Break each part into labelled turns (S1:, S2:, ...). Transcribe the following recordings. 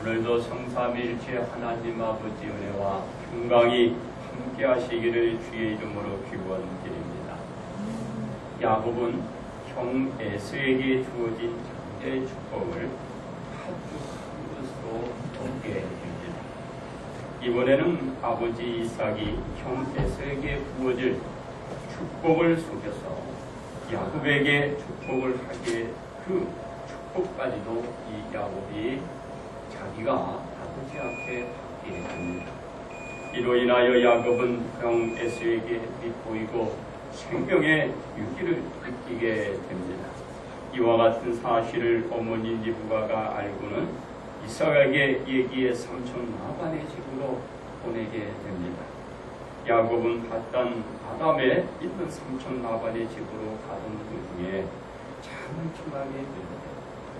S1: 오늘도 성삼일체 하나님 아버지 은혜와 평강이 함께 하시기를 주의 이름으로 기원드립니다. 야곱은 형 에서에게 주어진 장대의 축복을 아주 큰 것으로 얻게 됩니다. 이번에는 아버지 이삭이 형 에서에게 부어질 축복을 속여서 야곱에게 축복을 하게 그 축복까지도 이 야곱이 자기가 아버지 앞에 받게 됩니다. 이로 인하여 야곱은 형 에서에게 밉보이고 생명의 위기를 느끼게 됩니다. 이와 같은 사실을 어머니 리브가가 알고는 이삭에게 얘기해 삼촌 라반의 집으로 보내게 됩니다. 야곱은 바단 아담에 있는 삼촌 라반의 집으로 가던 도중에 잠을 청하게 됩니다.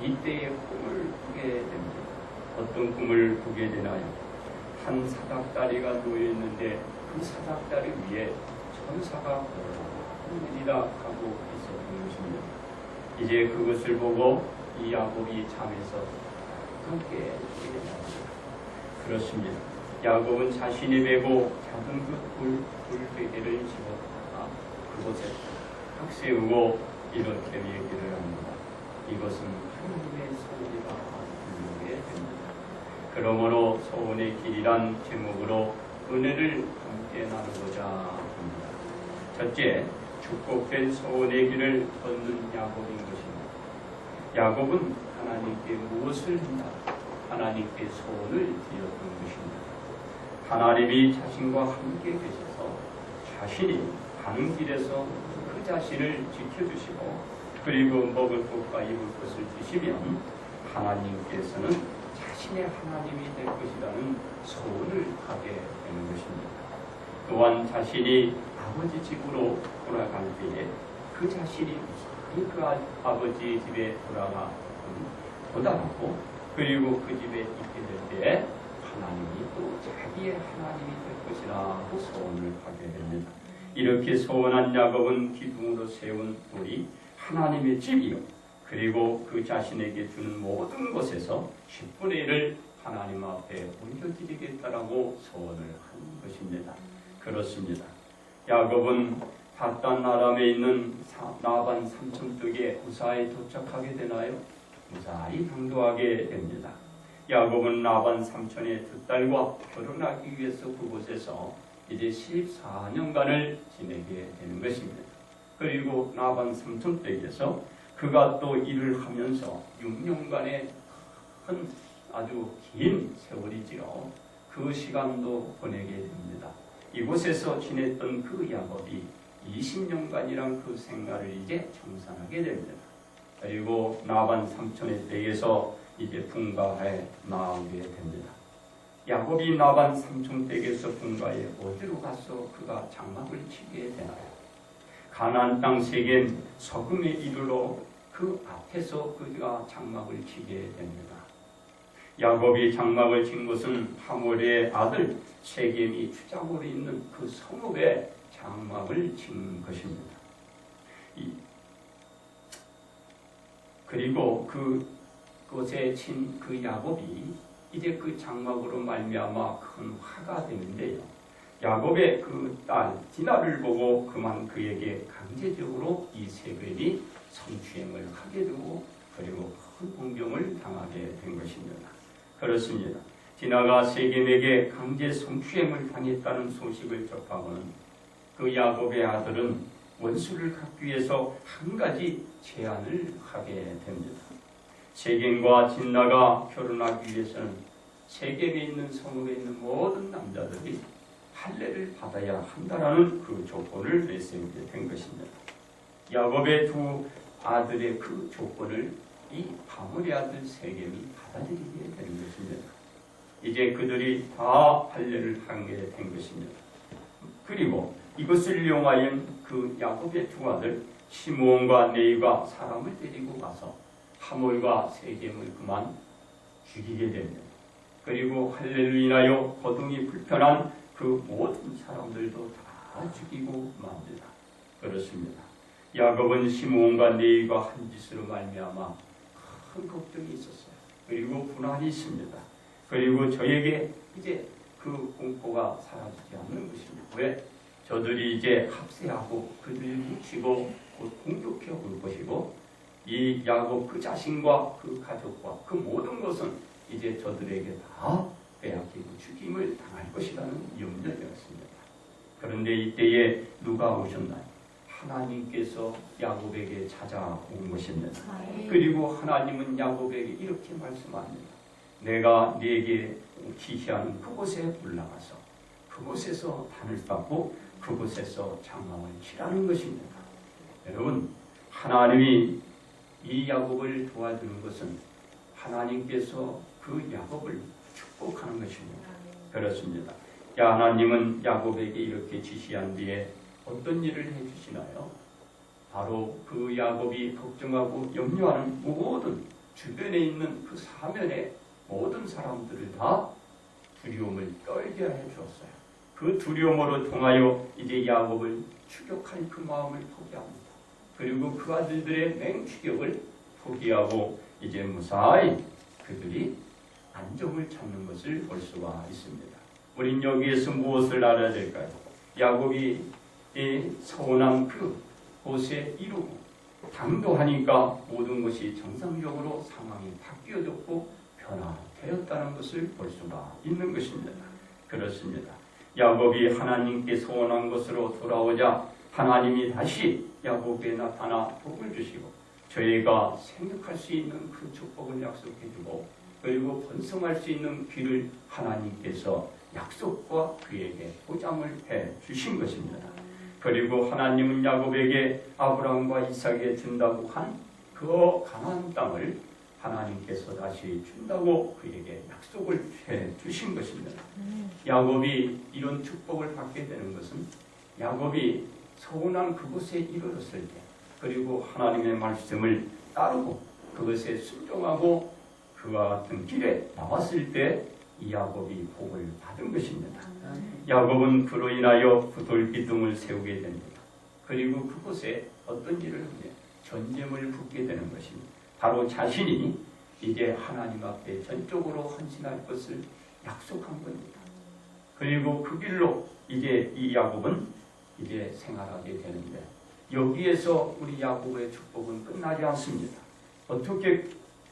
S1: 이때의 꿈을 꾸게 됩니다. 어떤 꿈을 꾸게 되나요? 한 사닥다리가 놓여있는데 그 사닥다리 위에 천사가 하늘이다 하고 있었던 것입니다. 이제 그것을 보고 이 야곱이 잠에서 깨게 됩니다. 그렇습니다. 야곱은 자신이 메고 작은 그 돌베개를 집어다가 그곳에 탁 세우고 이렇게 얘기를 합니다. 이것은 하나님의 소원이다. 그러므로 소원의 길이란 제목으로 은혜를 함께 나누고자 합니다. 첫째, 축복된 소원의 길을 걷는 야곱인 것입니다. 야곱은 하나님께 무엇을 한다? 하나님께 소원을 드렸던 것입니다. 하나님이 자신과 함께 계셔서 자신이 가는 길에서 그 자신을 지켜주시고 그리고 먹을 것과 입을 것을 주시면 하나님께서는 자신의 하나님이 될 것이라는 소원을 하게 되는 것입니다. 또한 자신이 아버지 집으로 돌아갈 때에 그 자신이 그 아버지 집에 도달하고 그리고 그 집에 있게 될 때에 하나님이 또 자기의 하나님이 될 것이라고 소원을 하게 됩니다. 이렇게 소원한 야곱은 기둥으로 세운 돌이 하나님의 집이요 그리고 그 자신에게 주는 모든 것에서 10분의 1을 하나님 앞에 옮겨드리겠다라고 소원을 한 것입니다. 그렇습니다. 야곱은 바단 아람에 있는 라반 삼촌 댁에 무사히 도착하게 되나요? 무사히 당도하게 됩니다. 야곱은 라반 삼촌의 두 딸과 결혼하기 위해서 그곳에서 이제 14년간을 지내게 되는 것입니다. 그리고 라반 삼촌 댁에서 그가 또 일을 하면서 6년간의 큰 아주 긴 세월이지요. 그 시간도 보내게 됩니다. 이곳에서 지냈던 그 야곱이 20년간이란 그 생활을 이제 청산하게 됩니다. 그리고 라반 삼촌의 댁에서 이제 분가에 나오게 됩니다. 야곱이 라반 삼촌 댁에서 분가에 어디로 가서 그가 장막을 치게 되나요? 가나안 땅 세겜 서금에 이르러 그 앞에서 그가 장막을 치게 됩니다. 야곱이 장막을 친 것은 하몰의 아들 세겜이 추장으로 있는 그 성읍에 장막을 친 것입니다. 그리고 그곳에 친 그 야곱이 이제 그 장막으로 말미암아 큰 화가 되는데요. 야곱의 그 딸 디나를 보고 그만 그에게 강제적으로 이 세겜이 성추행을 하게 되고 그리고 큰 공경을 당하게 된 것입니다. 그렇습니다. 디나가 세겜에게 강제 성추행을 당했다는 소식을 접하고는 그 야곱의 아들은 원수를 갚기 위해서 한 가지 제안을 하게 됩니다. 세겜과 디나가 결혼하기 위해서는 세겜에 있는 성읍에 있는 모든 남자들이 할례를 받아야 한다라는 그 조건을 내세우게 된 것입니다. 야곱의 두 아들의 그 조건을 이 하몰의 아들 세겜이 받아들이게 되는 것입니다. 이제 그들이 다 할례를 하게 된 것입니다. 그리고 이것을 이용하여 그 야곱의 두 아들 시므온과 네이가 사람을 데리고 가서 하몰과 세겜을 그만 죽이게 됩니다. 그리고 할례를 인하여 거동이 불편한 그 모든 사람들도 다 죽이고 맙니다. 그렇습니다. 야곱은 시므온과 네이가 한 짓으로 말미암아 큰 걱정이 있었어요. 그리고 분한이 있습니다. 그리고 저에게 이제 그 공포가 사라지지 않는 것입니다. 왜? 저들이 이제 합세하고 그들을 묻히고 곧 공격해 올 것이고 이 야곱 그 자신과 그 가족과 그 모든 것은 이제 저들에게 다 빼앗기고 죽임을 당할 것이라는 염려였습니다. 그런데 이때에 누가 오셨나요? 하나님께서 야곱에게 찾아온 것입니다. 그리고 하나님은 야곱에게 이렇게 말씀합니다. 내가 네게 지시하는 그곳에 올라가서 그곳에서 단을 쌓고 그곳에서 장막을 치라는 것입니다. 여러분, 하나님이 이 야곱을 도와주는 것은 하나님께서 그 야곱을 축복하는 것입니다. 그렇습니다. 하나님은 야곱에게 이렇게 지시한 뒤에 어떤 일을 해주시나요? 바로 그 야곱이 걱정하고 염려하는 모든 주변에 있는 그 사면의 모든 사람들을 다 두려움을 떨게 해주었어요. 그 두려움으로 통하여 이제 야곱을 추격할 그 마음을 포기합니다. 그리고 그 아들들의 맹추격을 포기하고 이제 무사히 그들이 안정을 찾는 것을 볼 수가 있습니다. 우린 여기에서 무엇을 알아야 될까요? 야곱이 서운한 그 곳에 이루고 당도하니까 모든 것이 정상적으로 상황이 바뀌어졌고 변화되었다는 것을 볼 수가 있는 것입니다. 그렇습니다. 야곱이 하나님께 소원한 것으로 돌아오자 하나님이 다시 야곱에 나타나 복을 주시고 저희가 생육할 수 있는 그 축복을 약속해 주고 그리고 번성할 수 있는 길을 하나님께서 약속과 그에게 보장을 해 주신 것입니다. 그리고 하나님은 야곱에게 아브라함과 이삭에 준다고 한 그 가나안 땅을 하나님께서 다시 준다고 그에게 약속을 해 주신 것입니다. 야곱이 이런 축복을 받게 되는 것은 야곱이 서운한 그곳에 이르렀을 때 그리고 하나님의 말씀을 따르고 그것에 순종하고 그와 같은 길에 나왔을 때 이 야곱이 복을 받은 것입니다. 야곱은 그로 인하여 그 돌기둥을 세우게 됩니다. 그리고 그곳에 어떤 일을 하냐 전쟁을 붙게 되는 것입니다. 바로 자신이 이제 하나님 앞에 전적으로 헌신할 것을 약속한 겁니다. 그리고 그 길로 이제 이 야곱은 이제 생활하게 되는데 여기에서 우리 야곱의 축복은 끝나지 않습니다. 어떻게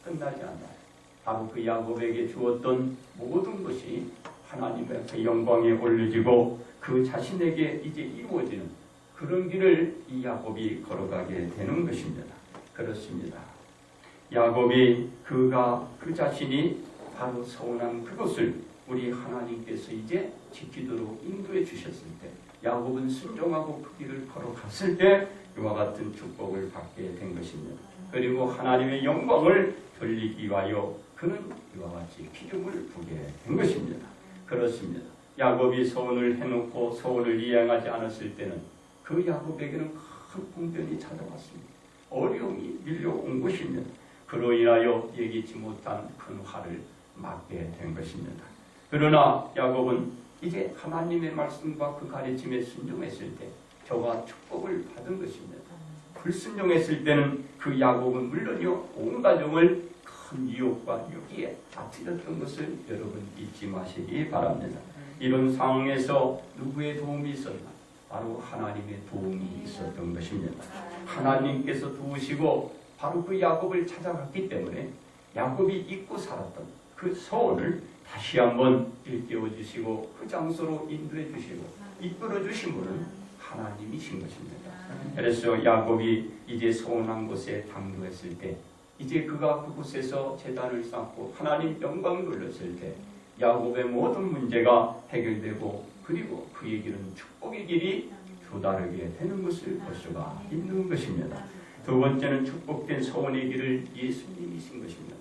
S1: 끝나지 않나요? 바로 그 야곱에게 주었던 모든 것이 하나님의 그 영광에 올려지고 그 자신에게 이제 이루어지는 그런 길을 이 야곱이 걸어가게 되는 것입니다. 그렇습니다. 야곱이 그 자신이 바로 서운한 그것을 우리 하나님께서 이제 지키도록 인도해 주셨을 때 야곱은 순종하고 그 길을 걸어갔을 때 이와 같은 축복을 받게 된 것입니다. 그리고 하나님의 영광을 돌리기 위하여 그는 이와 같이 기름을 부게 된 것입니다. 그렇습니다. 야곱이 소원을 해놓고 소원을 이행하지 않았을 때는 그 야곱에게는 큰 공변이 찾아왔습니다. 어려움이 밀려온 것입니다. 그로 인하여 예기치 못한 큰 화를 맞게 된 것입니다. 그러나 야곱은 이제 하나님의 말씀과 그 가르침에 순종했을 때 저가 축복을 받은 것입니다. 불순종했을 때는 그 야곱은 물론요 온 가정을 큰 유혹과 유기에 빠뜨렸던 것을 여러분 잊지 마시기 바랍니다. 이런 상황에서 누구의 도움이 있었나? 바로 하나님의 도움이 있었던 것입니다. 하나님께서 도우시고 바로 그 야곱을 찾아갔기 때문에 야곱이 잊고 살았던 그 소원을 다시 한번 일깨워 주시고 그 장소로 인도해 주시고 이끌어 주신 분은 하나님이신 것입니다. 그래서 야곱이 이제 소원한 곳에 당도했을 때 이제 그가 그곳에서 제단을 쌓고 하나님 영광을 올렸을 때 야곱의 모든 문제가 해결되고 그리고 그의 길은 축복의 길이 도달하게 되는 것을 볼 수가 있는 것입니다. 두 번째는 축복된 소원의 길을 예수님이신 것입니다.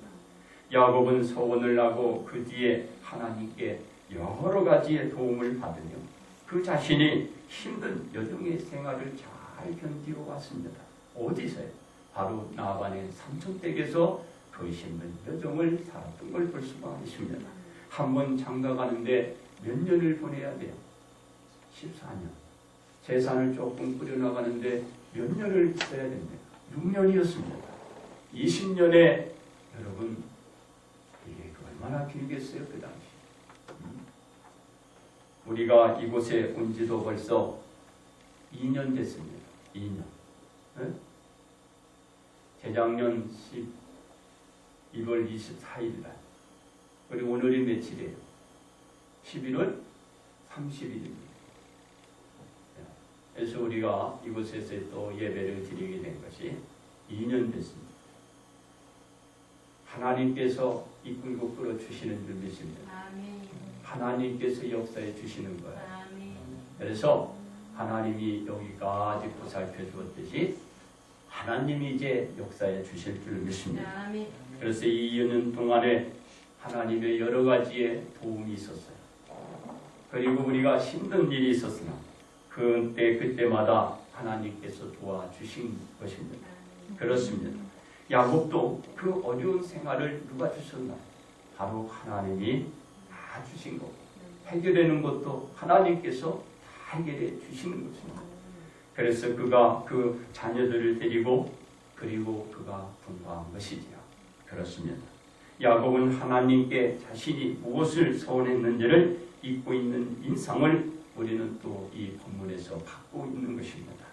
S1: 야곱은 소원을 하고 그 뒤에 하나님께 여러 가지의 도움을 받으며 그 자신이 힘든 여정의 생활을 잘 견디어 왔습니다. 어디서요? 바로 나반의 삼촌댁에서 그 힘든 여정을 살았던 걸 볼 수가 있습니다. 한번 장가 가는데 몇 년을 보내야 돼요? 14년. 재산을 조금 꾸려나가는데 몇 년을 써야 됩니다. 6년이었습니다. 20년에 여러분 이게 얼마나 길겠어요 그 당시. 우리가 이곳에 온 지도 벌써 2년 됐습니다. 2년. 네? 재작년 1월 24일 날. 그리고 오늘이 며칠이에요? 11월 30일입니다. 그래서 우리가 이곳에서 또 예배를 드리게 된 것이 2년 됐습니다. 하나님께서 이끌고 끌어주시는 줄 믿습니다. 하나님께서 역사해 주시는 거예요. 그래서 하나님이 여기까지 보살펴 주었듯이 하나님이 이제 역사해 주실 줄 믿습니다. 그래서 이 2년 동안에 하나님의 여러 가지의 도움이 있었어요. 그리고 우리가 힘든 일이 있었으나 그때마다 하나님께서 도와주신 것입니다. 그렇습니다. 야곱도 그 어려운 생활을 누가 주셨나요? 바로 하나님이 다 주신 거고 해결하는 것도 하나님께서 다 해결해 주시는 것입니다. 그래서 그가 그 자녀들을 데리고 그리고 그가 분노한 것이지요. 그렇습니다. 야곱은 하나님께 자신이 무엇을 소원했는지를 잊고 있는 인상을 우리는 또 이 본문에서 받고 있는 것입니다.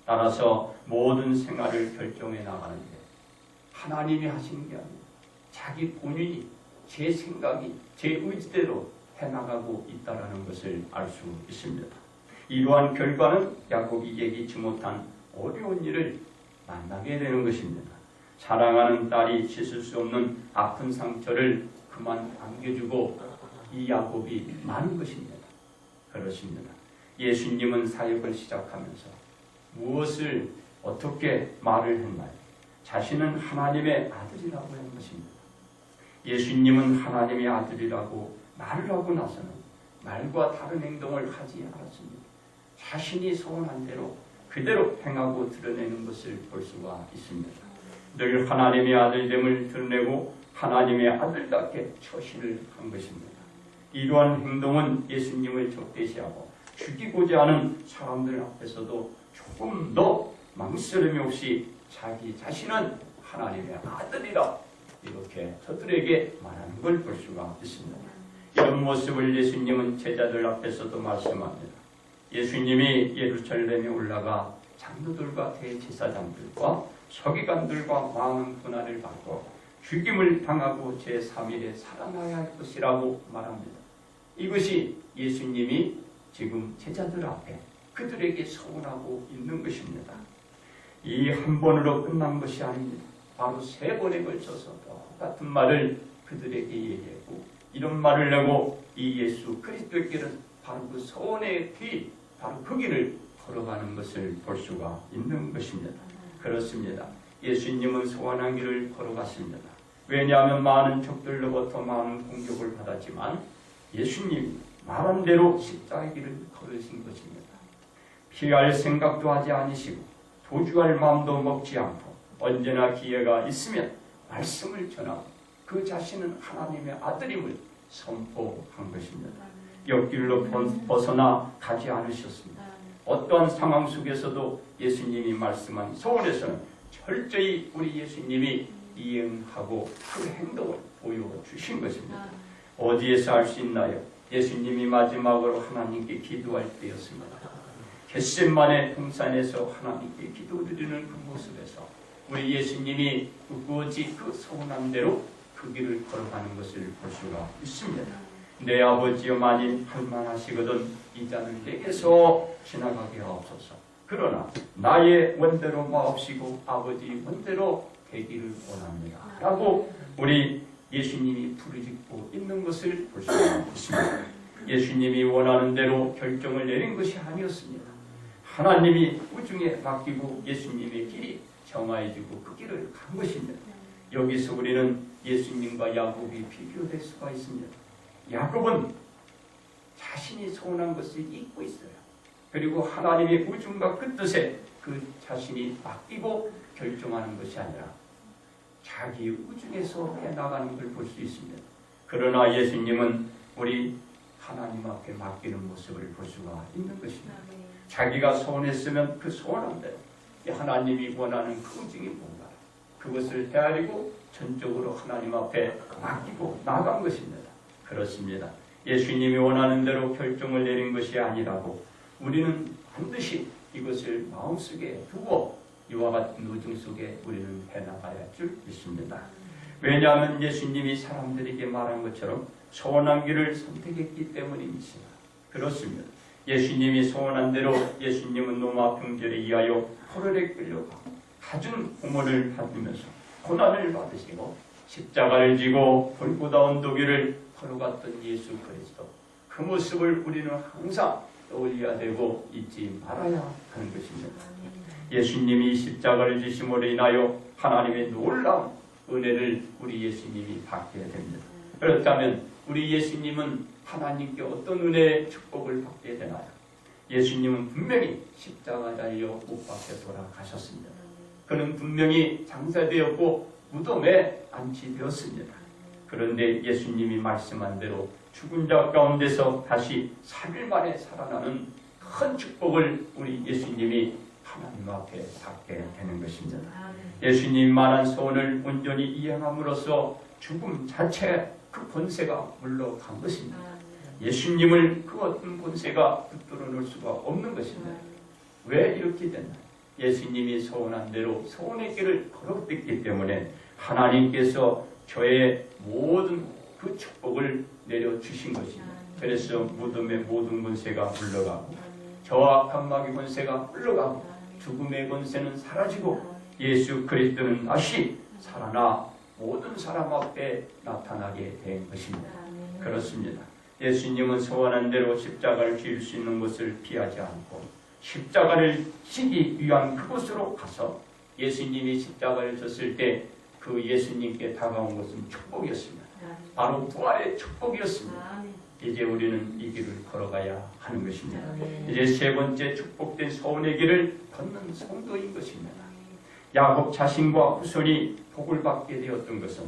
S1: 따라서 모든 생활을 결정해 나가는데 하나님이 하시는 게 아니라 자기 본인이 제 생각이 제 의지대로 해나가고 있다는 것을 알 수 있습니다. 이러한 결과는 야곱이 얘기치 못한 어려운 일을 만나게 되는 것입니다. 사랑하는 딸이 씻을 수 없는 아픈 상처를 그만 안겨주고 이 야곱이 많은 것입니다. 그렇습니다. 예수님은 사역을 시작하면서 무엇을 어떻게 말을 했나요? 자신은 하나님의 아들이라고 한 것입니다. 예수님은 하나님의 아들이라고 말을 하고 나서는 말과 다른 행동을 하지 않았습니다. 자신이 소원한 대로 그대로 행하고 드러내는 것을 볼 수가 있습니다. 늘 하나님의 아들됨을 드러내고 하나님의 아들답게 처신을 한 것입니다. 이러한 행동은 예수님을 적대시하고 죽이고자 하는 사람들 앞에서도 조금 더 망설임이 없이 자기 자신은 하나님의 아들이라 이렇게 저들에게 말하는 걸 볼 수가 있습니다. 이런 모습을 예수님은 제자들 앞에서도 말씀합니다. 예수님이 예루살렘에 올라가 장로들과 대제사장들과 서기관들과 많은 고난을 받고 죽임을 당하고 제3일에 살아나야 할 것이라고 말합니다. 이것이 예수님이 지금 제자들 앞에 그들에게 서원하고 있는 것입니다. 이 한 번으로 끝난 것이 아닙니다. 바로 3번에 걸쳐서 똑같은 말을 그들에게 얘기하고 이런 말을 내고 이 예수 그리스도께는 바로 그 서원의 길, 바로 그 길을 걸어가는 것을 볼 수가 있는 것입니다. 그렇습니다. 예수님은 소원한 길을 걸어갔습니다. 왜냐하면 많은 적들로부터 많은 공격을 받았지만 예수님이 말한 대로 십자가의 길을 걸으신 것입니다. 피할 생각도 하지 않으시고 도주할 마음도 먹지 않고 언제나 기회가 있으면 말씀을 전하고 그 자신은 하나님의 아들임을 선포한 것입니다. 옆길로 벗어나 가지 않으셨습니다. 어떠한 상황 속에서도 예수님이 말씀한 소원에서는 철저히 우리 예수님이 이행하고 그 행동을 보여주신 것입니다. 어디에서 알 수 있나요? 예수님이 마지막으로 하나님께 기도할 때였습니다. 겟세마네 동산에서 하나님께 기도드리는 그 모습에서 우리 예수님이 오직 그 소원한 대로 그 길을 걸어가는 것을 볼 수가 있습니다. 내 아버지여 만일 할만하시거든 이 잔을 내게서 지나가게 하옵소서. 그러나 나의 원대로 마옵시고 아버지 원대로 되기를 원합니다. 라고 우리 예수님이 부르짖고 있는 것을 볼 수가 있습니다. 예수님이 원하는 대로 결정을 내린 것이 아니었습니다. 하나님이 우중에 맡기고 예수님의 길이 정하여지고 그 길을 간 것입니다. 여기서 우리는 예수님과 야곱이 비교될 수가 있습니다. 야곱은 자신이 소원한 것을 잊고 있어요. 그리고 하나님의 우중과 그 뜻에 그 자신이 맡기고 결정하는 것이 아니라 자기 우중에서 해나가는 걸 볼 수 있습니다. 그러나 예수님은 우리 하나님 앞에 맡기는 모습을 볼 수가 있는 것입니다. 자기가 소원했으면 그 소원한 대로 하나님이 원하는 그 우중이 뭔가 그것을 헤아리고 전적으로 하나님 앞에 맡기고 나간 것입니다. 그렇습니다. 예수님이 원하는 대로 결정을 내린 것이 아니라고 우리는 반드시 이것을 마음속에 두고 이와 같은 우중 속에 우리는 해나가야 할 줄 믿습니다. 왜냐하면 예수님이 사람들에게 말한 것처럼 소원한 길을 선택했기 때문입니다. 그렇습니다. 예수님이 소원한 대로 예수님은 로마 병절에 의하여 포로에 끌려가고 갖은 부모를 받으면서 고난을 받으시고 십자가를 지고 골고다 언덕위를 걸어갔던 예수 그리스도, 그 모습을 우리는 항상 떠올려야 되고 잊지 말아야 하는 것입니다. 예수님이 십자가를 지심으로 인하여 하나님의 놀라운 은혜를 우리 예수님이 받게 됩니다. 그렇다면 우리 예수님은 하나님께 어떤 은혜의 축복을 받게 되나요? 예수님은 분명히 십자가 달려 못 박혀 돌아가셨습니다. 그는 분명히 장사되었고 무덤에 안치되었습니다. 그런데 예수님이 말씀한 대로 죽은 자 가운데서 다시 3일 만에 살아나는 큰 축복을 우리 예수님이 하나님 앞에 받게 되는 것입니다. 예수님 말한 소원을 온전히 이행함으로써 죽음 자체 그 권세가 물러간 것입니다. 예수님을 그 어떤 권세가 붙들어 놓을 수가 없는 것입니다. 왜 이렇게 됐나? 예수님이 소원한 대로 소원의 길을 걸어갔기 때문에 하나님께서 저의 모든 그 축복을 내려주신 것입니다. 그래서 무덤의 모든 권세가 물러가고 저와 감마의 권세가 물러가고 죽음의 권세는 사라지고 예수 그리스도는 다시 살아나 모든 사람 앞에 나타나게 된 것입니다. 그렇습니다. 예수님은 소원한 대로 십자가를 지을 수 있는 것을 피하지 않고 십자가를 지기 위한 그곳으로 가서 예수님이 십자가를 졌을 때 그 예수님께 다가온 것은 축복이었습니다. 바로 부활의 축복이었습니다. 이제 우리는 이 길을 걸어가야 하는 것입니다. 이제 세 번째 축복된 소원의 길을 걷는 성도인 것입니다. 야곱 자신과 후손이 복을 받게 되었던 것은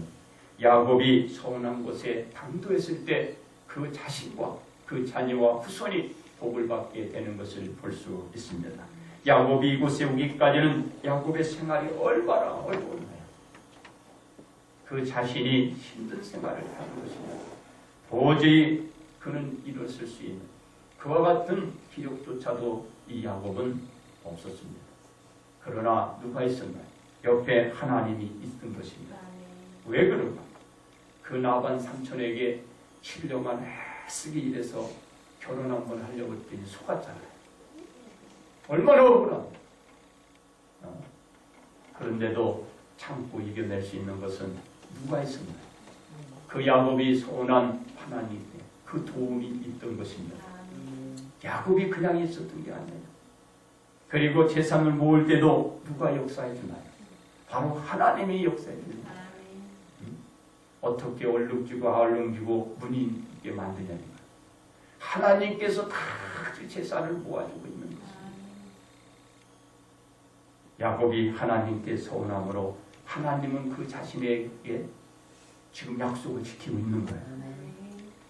S1: 야곱이 소원한 곳에 당도했을 때 그 자신과 그 자녀와 후손이 복을 받게 되는 것을 볼 수 있습니다. 야곱이 이곳에 오기까지는 야곱의 생활이 얼마나 어려웠나요? 그 자신이 힘든 생활을 하는 것입니다. 도저히 그는 이뤘을 수 있는 그와 같은 기력조차도 이 야곱은 없었습니다. 그러나 누가 있었나요? 옆에 하나님이 있던 것입니다. 왜 그런가? 그 나반 삼촌에게 7년간 애쓰게 일해서 결혼 한번 하려고 했더니 속았잖아요. 얼마나 억울합니까? 그런데도 참고 이겨낼 수 있는 것은 누가 있었나요? 그 야곱이 소원한 하나님께 그 도움이 있던 것입니다. 야곱이 그냥 있었던 게 아니에요. 그리고 재산을 모을 때도 누가 역사해 주나요? 바로 하나님이 역사해 줍니다. 어떻게 얼룩지고 아얼룩지고 문이 있게 만드냐니까. 하나님께서 다 재산을 모아주고 있는 것입니다. 야곱이 하나님께 소원함으로 하나님은 그 자신에게 지금 약속을 지키고 있는 거예요.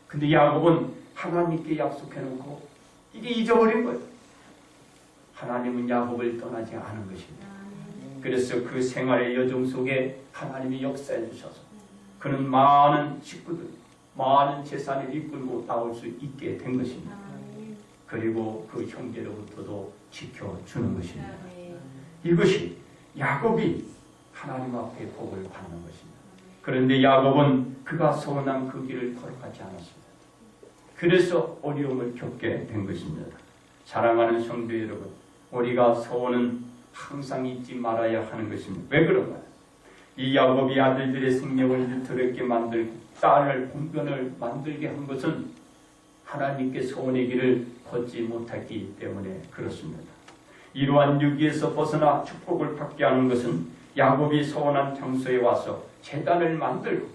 S1: 근데 야곱은 하나님께 약속해놓고 이게 잊어버린 거예요. 하나님은 야곱을 떠나지 않은 것입니다. 그래서 그 생활의 여정 속에 하나님이 역사해 주셔서 그는 많은 식구들, 많은 재산을 이끌고 나올 수 있게 된 것입니다. 그리고 그 형제로부터도 지켜주는 것입니다. 이것이 야곱이 하나님 앞에 복을 받는 것입니다. 그런데 야곱은 그가 소원한 그 길을 걸어가지 않았습니다. 그래서 어려움을 겪게 된 것입니다. 사랑하는 성도 여러분, 우리가 소원은 항상 잊지 말아야 하는 것입니다. 왜 그런가요? 이 야곱이 아들들의 생명을 더럽게 만들고 딸을 공변을 만들게 한 것은 하나님께 소원의 길을 걷지 못했기 때문에 그렇습니다. 이러한 유기에서 벗어나 축복을 받게 하는 것은 야곱이 소원한 장소에 와서 제단을 만들고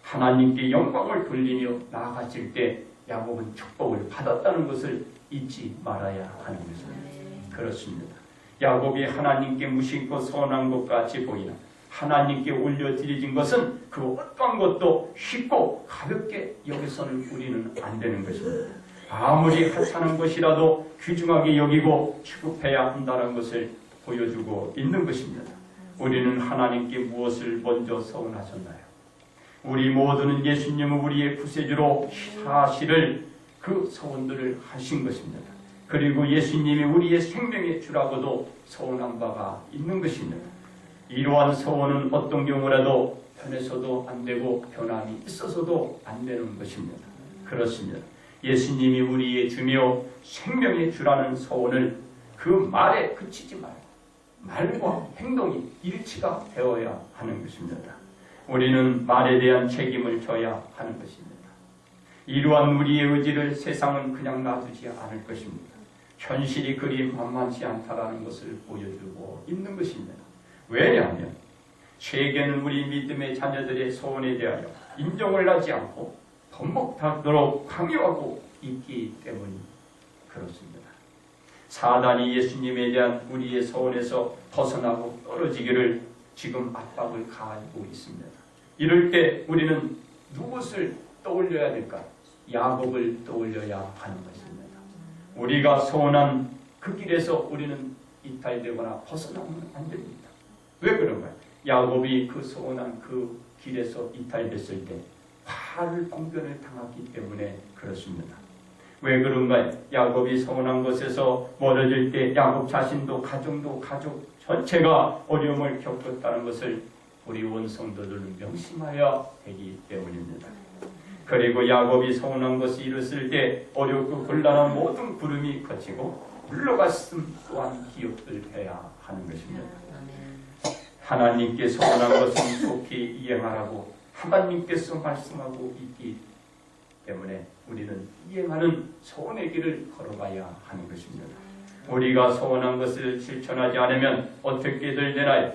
S1: 하나님께 영광을 돌리며 나아갔을 때 야곱은 축복을 받았다는 것을 잊지 말아야 하는 것입니다. 그렇습니다. 야곱이 하나님께 무심코 소원한 것 같이 보이나 하나님께 올려드려진 것은 그 어떠한 것도 쉽고 가볍게 여기서는 우리는 안 되는 것입니다. 아무리 하찮은 것이라도 귀중하게 여기고 취급해야 한다는 것을 보여주고 있는 것입니다. 우리는 하나님께 무엇을 먼저 서원하셨나요? 우리 모두는 예수님은 우리의 구세주로 사실을 그 서원들을 하신 것입니다. 그리고 예수님이 우리의 생명의 주라고도 서원한 바가 있는 것입니다. 이러한 서원은 어떤 경우라도 변해서도 안 되고 변함이 있어서도 안 되는 것입니다. 그렇습니다. 예수님이 우리의 주며 생명의 주라는 서원을 그 말에 그치지 말고 말과 행동이 일치가 되어야 하는 것입니다. 우리는 말에 대한 책임을 져야 하는 것입니다. 이러한 우리의 의지를 세상은 그냥 놔두지 않을 것입니다. 현실이 그리 만만치 않다라는 것을 보여주고 있는 것입니다. 왜냐하면 세계는 우리 믿음의 자녀들의 소원에 대하여 인정을 하지 않고 덤벅하도록 강요하고 있기 때문이 그렇습니다. 사단이 예수님에 대한 우리의 소원에서 벗어나고 떨어지기를 지금 압박을 가하고 있습니다. 이럴 때 우리는 누구를 떠올려야 될까? 야곱을 떠올려야 하는 것입니다. 우리가 소원한 그 길에서 우리는 이탈되거나 벗어나면 안 됩니다. 왜 그런가요? 야곱이 그 소원한 그 길에서 이탈됐을 때 화를 공변을 당했기 때문에 그렇습니다. 왜 그런가요? 야곱이 소원한 것에서 멀어질 때 야곱 자신도 가정도 가족 전체가 어려움을 겪었다는 것을 우리 원성도들은 명심하여야 되기 때문입니다. 그리고 야곱이 소원한 것이 이뤘을 때 어렵고 곤란한 모든 구름이 거치고 물러갔음 또한 기억들해야 하는 것입니다. 하나님께 소원한 것은 속히 이행하라고 하나님께서 말씀하고 있기 때문에 우리는 이행하는 소원의 길을 걸어가야 하는 것입니다. 우리가 소원한 것을 실천하지 않으면 어떻게들 되나요?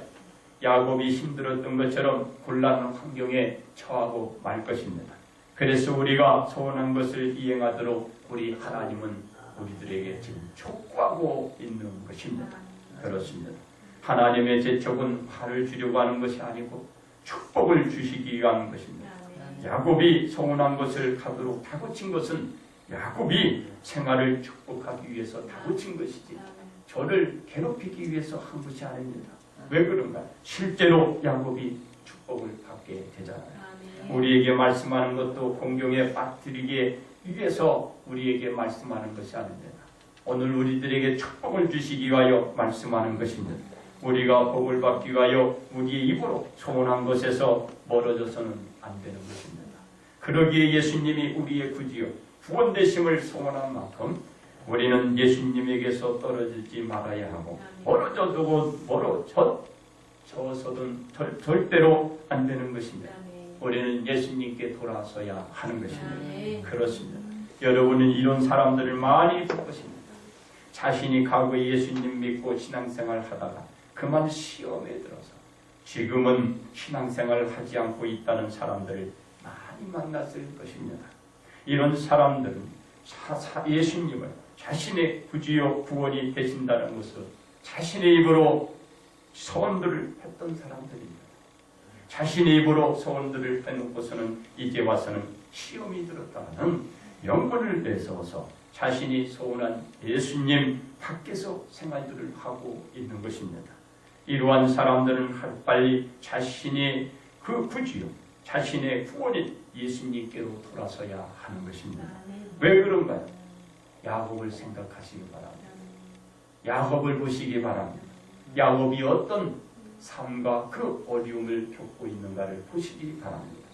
S1: 야곱이 힘들었던 것처럼 곤란한 환경에 처하고 말 것입니다. 그래서 우리가 소원한 것을 이행하도록 우리 하나님은 우리들에게 지금 촉구하고 있는 것입니다. 그렇습니다. 하나님의 제촉은 화를 주려고 하는 것이 아니고 축복을 주시기 위한 것입니다. 야곱이 소원한 것을 가도록 다그친 것은 야곱이 생활을 축복하기 위해서 다그친 것이지 저를 괴롭히기 위해서 한 것이 아닙니다. 왜 그런가? 실제로 야곱이 축복을 받게 되잖아요. 우리에게 말씀하는 것도 공경에 빠뜨리기 위해서 우리에게 말씀하는 것이 아닙니다. 오늘 우리들에게 축복을 주시기 위하여 말씀하는 것입니다. 우리가 복을 받기 위하여 우리의 입으로 소원한 것에서 멀어져서는 안 되는 것입니다. 그러기에 예수님이 우리의 구주요 구원되심을 소원한 만큼 우리는 예수님에게서 떨어지지 말아야 하고 멀어져도 멀어져서든 절대로 안 되는 것입니다. 우리는 예수님께 돌아서야 하는 것입니다. 그렇습니다. 여러분은 이런 사람들을 많이 볼 것입니다. 자신이 과거에 예수님 믿고 신앙생활 하다가 그만 시험에 들어서 지금은 신앙생활을 하지 않고 있다는 사람들을 많이 만났을 것입니다. 이런 사람들은 예수님을 자신의 구주요 구원이 되신다는 것을 자신의 입으로 소원들을 했던 사람들입니다. 자신의 입으로 소원들을 해놓고서는 이제 와서는 시험이 들었다는 명분을 내세워서 자신이 소원한 예수님 밖에서 생활들을 하고 있는 것입니다. 이러한 사람들은 하루빨리 자신의 그 구주요 자신의 구원인 예수님께로 돌아서야 하는 것입니다. 왜 그런가요? 야곱을 생각하시기 바랍니다. 야곱을 보시기 바랍니다. 야곱이 어떤 삶과 그 어려움을 겪고 있는가를 보시기 바랍니다.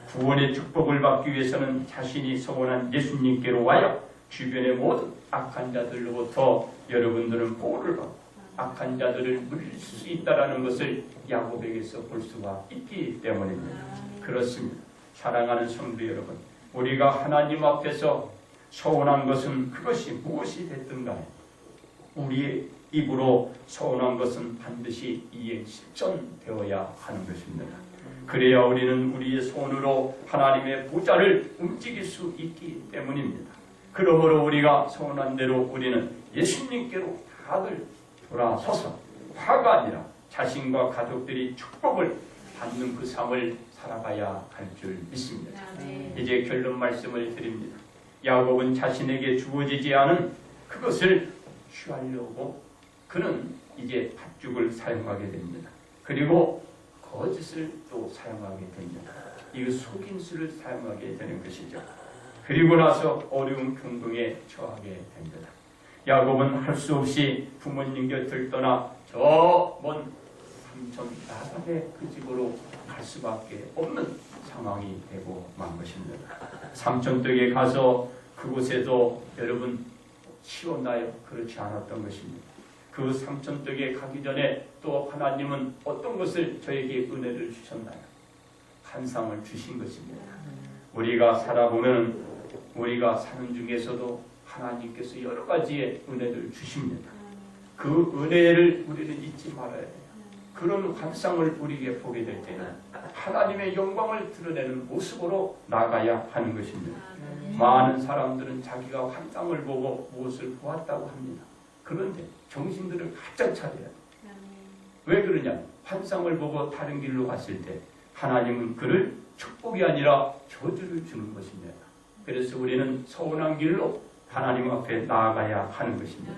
S1: 구원의 축복을 받기 위해서는 자신이 소원한 예수님께로 와야 주변의 모든 악한 자들로부터 여러분들은 보호를 받고 악한 자들을 물릴 수 있다는 것을 야곱에게서 볼 수가 있기 때문입니다. 그렇습니다. 사랑하는 성도 여러분, 우리가 하나님 앞에서 소원한 것은 그것이 무엇이 됐든 간에 우리의 입으로 소원한 것은 반드시 이행 실천되어야 하는 것입니다. 그래야 우리는 우리의 손으로 하나님의 보좌를 움직일 수 있기 때문입니다. 그러므로 우리가 소원한 대로 우리는 예수님께로 다들 돌아서서 화가 아니라 자신과 가족들이 축복을 받는 그 삶을 살아가야 할 줄 믿습니다. 이제 결론 말씀을 드립니다. 야곱은 자신에게 주어지지 않은 그것을 취하려고 그는 이제 팥죽을 사용하게 됩니다. 그리고 거짓을 또 사용하게 됩니다. 이 속임수를 사용하게 되는 것이죠. 그리고 나서 어려운 경동에 처하게 됩니다. 야곱은 할 수 없이 부모님 곁을 떠나 저 먼 삼촌 라반의 그 집으로 갈 수밖에 없는 상황이 되고 만 것입니다. 삼촌 댁에 가서 그곳에도 여러분 치웠나요? 그렇지 않았던 것입니다. 그 삼촌 댁에 가기 전에 또 하나님은 어떤 것을 저에게 은혜를 주셨나요? 환상을 주신 것입니다. 우리가 살아보면 우리가 사는 중에서도 하나님께서 여러 가지의 은혜를 주십니다. 그 은혜를 우리는 잊지 말아야 돼요. 그런 환상을 우리에게 보게 될 때는 하나님의 영광을 드러내는 모습으로 나가야 하는 것입니다. 많은 사람들은 자기가 환상을 보고 무엇을 보았다고 합니다. 그런데 정신들을 가짝 차려야 돼요. 왜 그러냐? 환상을 보고 다른 길로 갔을 때 하나님은 그를 축복이 아니라 저주를 주는 것입니다. 그래서 우리는 서운한 길로 하나님 앞에 나아가야 하는 것입니다.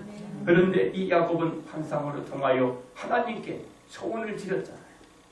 S1: 그런데 이 야곱은 환상으로 통하여 하나님께 소원을 지렸잖아요.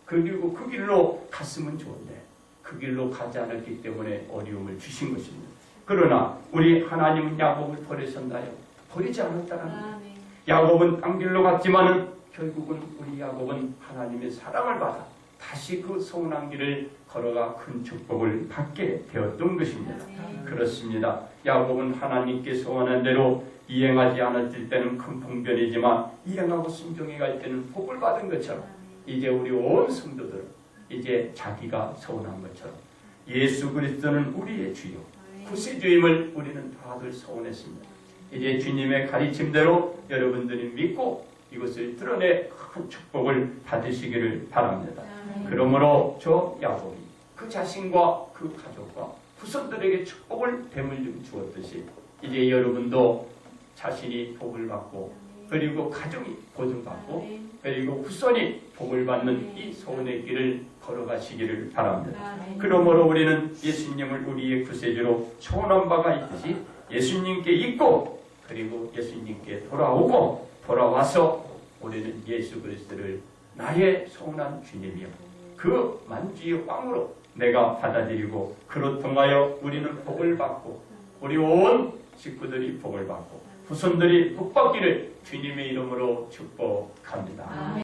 S1: 그리고 그 길로 갔으면 좋은데 그 길로 가지 않았기 때문에 어려움을 주신 것입니다. 그러나 우리 하나님은 야곱을 버리셨나요? 버리지 않았다는 거예요. 야곱은 딴 길로 갔지만은 결국은 우리 야곱은 하나님의 사랑을 받아 다시 그 서운한 길을 걸어가 큰 축복을 받게 되었던 것입니다. 그렇습니다. 야곱은 하나님께 소원한 대로 이행하지 않았을 때는 큰 봉변이지만 이행하고 순종해 갈 때는 복을 받은 것처럼 이제 우리 온 성도들은 이제 자기가 서운한 것처럼 예수 그리스도는 우리의 주요 구세주임을 우리는 다들 서운했습니다. 이제 주님의 가르침대로 여러분들이 믿고 이것을 드러내 큰 축복을 받으시기를 바랍니다. 그러므로 저 야곱이 그 자신과 그 가족과 후손들에게 축복을 대물림 주었듯이 이제 여러분도 자신이 복을 받고 그리고 가정이 보증받고 그리고 후손이 복을 받는 이 소원의 길을 걸어가시기를 바랍니다. 그러므로 우리는 예수님을 우리의 구세주로 소원한 바가 있듯이 예수님께 있고 그리고 예수님께 돌아와서 우리는 예수 그리스도를 나의 소원한 주님이요 그 만주의 왕으로 내가 받아들이고 그로 통하여 우리는 복을 받고 우리 온 식구들이 복을 받고 후손들이 복 받기를 주님의 이름으로 축복합니다.